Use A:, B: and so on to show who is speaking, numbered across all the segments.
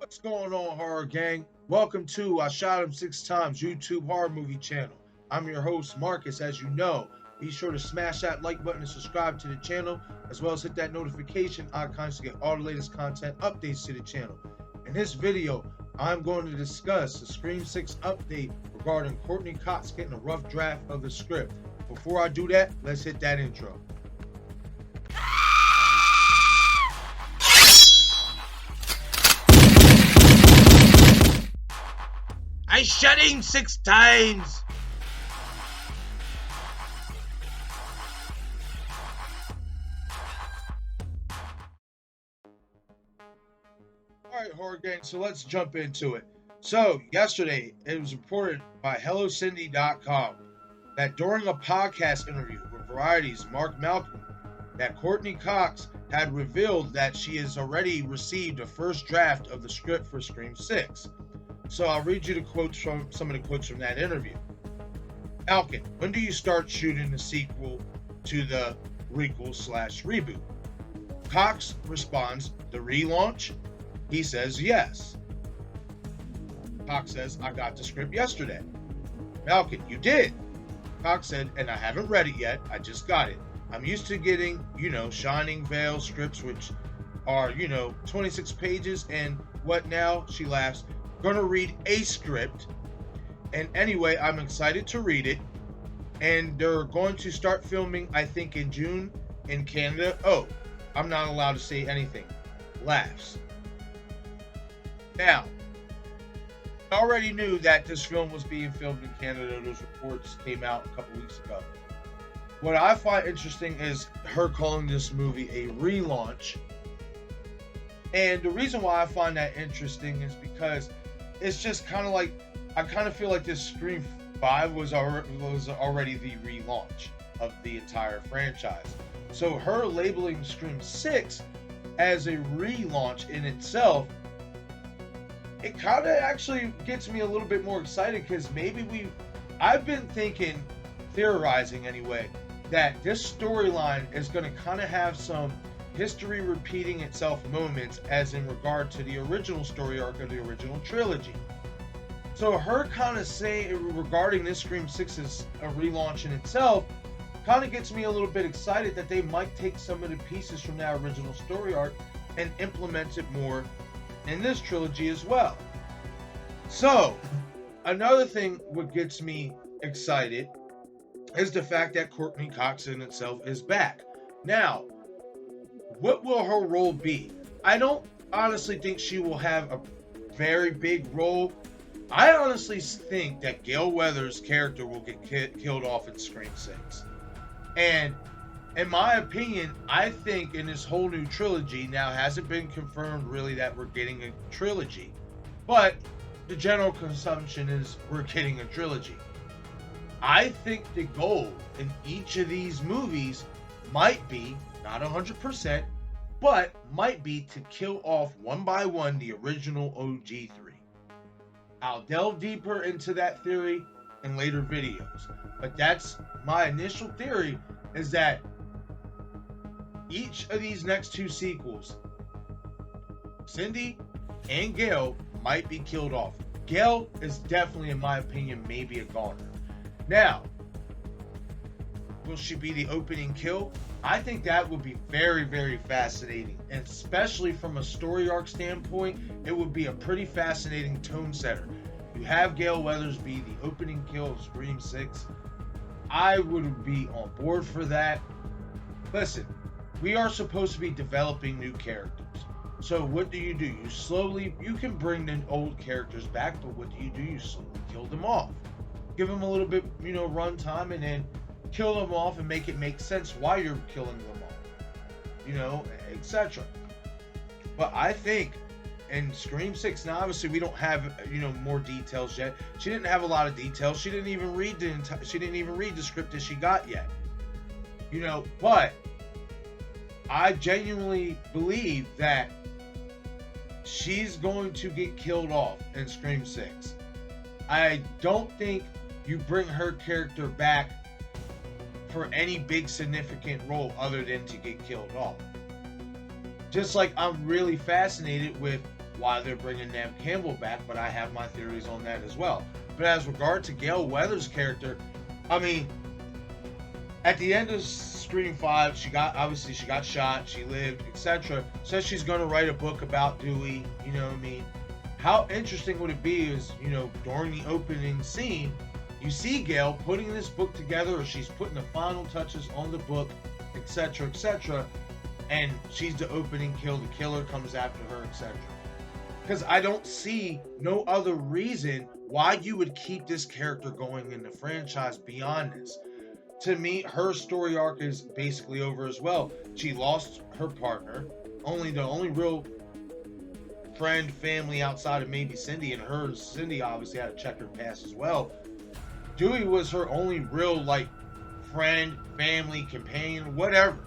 A: What's going on, Horror Gang? Welcome to I Shot Him Six Times YouTube horror movie channel. I'm your host, Marcus. As you know, be sure to smash that like button and subscribe to the channel, as well as hit that notification icon to get all the latest content updates to the channel. In this video, I'm going to discuss the Scream 6 update regarding Courtney Cox getting a rough draft of the script. Before I do that, let's hit that intro. I shot him 6 times. Alright, Horror Gang, so let's jump into it. So, yesterday, it was reported by HelloCindy.com that during a podcast interview with Variety's Mark Malcolm, that Courtney Cox had revealed that she has already received a first draft of the script for Scream 6. So I'll read you the quotes from some of the quotes from that interview. Malkin, when do you start shooting the sequel to the requel/reboot? Cox responds, the relaunch? He says yes. Cox says, I got the script yesterday. Malkin, you did? Cox said, and I haven't read it yet, I just got it. I'm used to getting, Shining Veil scripts, which are, 26 pages, and what now? She laughs. Gonna read a script, and anyway, I'm excited to read it, and they're going to start filming, I think, in June in Canada. Oh, I'm not allowed to say anything. Laughs. Now, I already knew that this film was being filmed in Canada. Those reports came out a couple weeks ago. What I find interesting is her calling this movie a relaunch, and the reason why I find that interesting is because it's just kind of like, I kind of feel like this Scream 5 was already the relaunch of the entire franchise. So her labeling Scream 6 as a relaunch in itself, it kind of actually gets me a little bit more excited, because I've been theorizing anyway, that this storyline is going to kind of have some history repeating itself moments, as in regard to the original story arc of the original trilogy. So her kind of saying regarding this Scream 6 as a relaunch in itself kind of gets me a little bit excited that they might take some of the pieces from that original story arc and implement it more in this trilogy as well. So another thing what gets me excited is the fact that Courtney Cox in itself is back. Now, what will her role be? I don't honestly think she will have a very big role. I honestly think that Gale Weathers' character will get killed off in Scream 6. And in my opinion, I think in this whole new trilogy, now hasn't been confirmed really that we're getting a trilogy, but the general consumption is we're getting a trilogy. I think the goal in each of these movies might be, not 100%, but might be to kill off one by one the original OG3. I'll delve deeper into that theory in later videos, but that's my initial theory, is that each of these next two sequels, Cindy and Gale might be killed off. Gale is definitely, in my opinion, maybe a goner. Now, will she be the opening kill? I think that would be very, very fascinating, and especially from a story arc standpoint, it would be a pretty fascinating tone setter. You have Gale Weathers be the opening kill of Scream 6. I would be on board for that. Listen, we are supposed to be developing new characters. So what do? You can bring the old characters back, but what do? You slowly kill them off. Give them a little bit, run time, and then kill them off and make it make sense why you're killing them off, etc. But I think in Scream 6, now obviously we don't have more details yet. She didn't have a lot of details. She didn't even read the script that she got yet. But I genuinely believe that she's going to get killed off in Scream 6. I don't think you bring her character back for any big significant role other than to get killed off. Just like I'm really fascinated with why they're bringing Neve Campbell back, but I have my theories on that as well. But as regard to Gale Weathers' character, I mean, at the end of Scream 5, she got shot, she lived, etc. Says she's going to write a book about Dewey, you know what I mean? How interesting would it be is, you know, during the opening scene, you see Gale putting this book together, or she's putting the final touches on the book, etc., etc., and she's the opening kill, the killer comes after her, etc. Because I don't see no other reason why you would keep this character going in the franchise beyond this. To me, her story arc is basically over as well. She lost her partner, the only real friend, family outside of maybe Cindy, and her and Cindy obviously had a checkered past as well. Dewey was her only real, like, friend, family, companion, whatever.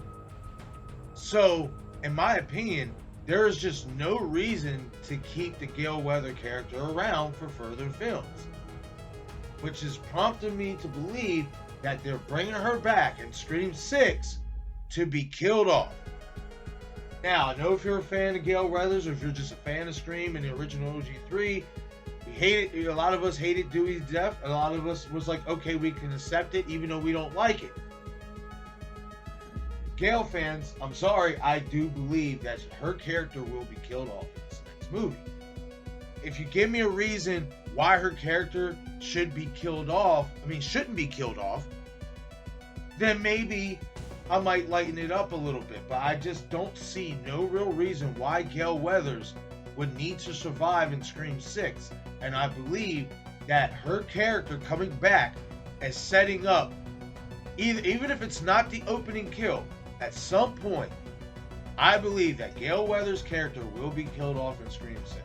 A: So, in my opinion, there is just no reason to keep the Gale Weather character around for further films, which has prompted me to believe that they're bringing her back in Scream 6 to be killed off. Now, I know if you're a fan of Gale Weathers, or if you're just a fan of Scream and the original OG3, a lot of us hated Dewey's death. A lot of us was like, okay, we can accept it even though we don't like it. Gale fans, I'm sorry, I do believe that her character will be killed off in this next movie. If you give me a reason why her character shouldn't be killed off, then maybe I might lighten it up a little bit. But I just don't see no real reason why Gale Weathers would need to survive in Scream 6. And I believe that her character coming back is setting up, even if it's not the opening kill, at some point, I believe that Gale Weathers' character will be killed off in Scream 6.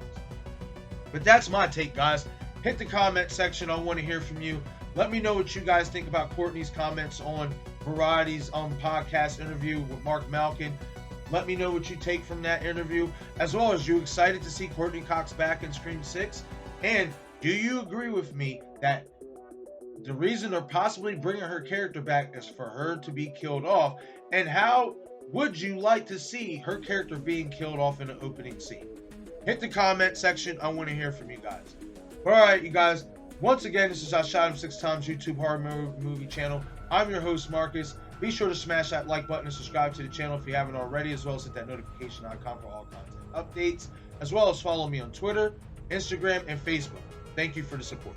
A: But that's my take, guys. Hit the comment section. I want to hear from you. Let me know what you guys think about Courtney's comments on Variety's podcast interview with Mark Malkin. Let me know what you take from that interview, as well as you excited to see Courtney Cox back in Scream 6? And do you agree with me that the reason they're possibly bringing her character back is for her to be killed off? And how would you like to see her character being killed off in the opening scene? Hit the comment section. I want to hear from you guys. All right, you guys. Once again, this is I Shot Him 6 Times YouTube horror movie channel. I'm your host, Marcus. Be sure to smash that like button and subscribe to the channel if you haven't already, as well as hit that notification icon for all content updates, as well as follow me on Twitter, Instagram, and Facebook. Thank you for the support.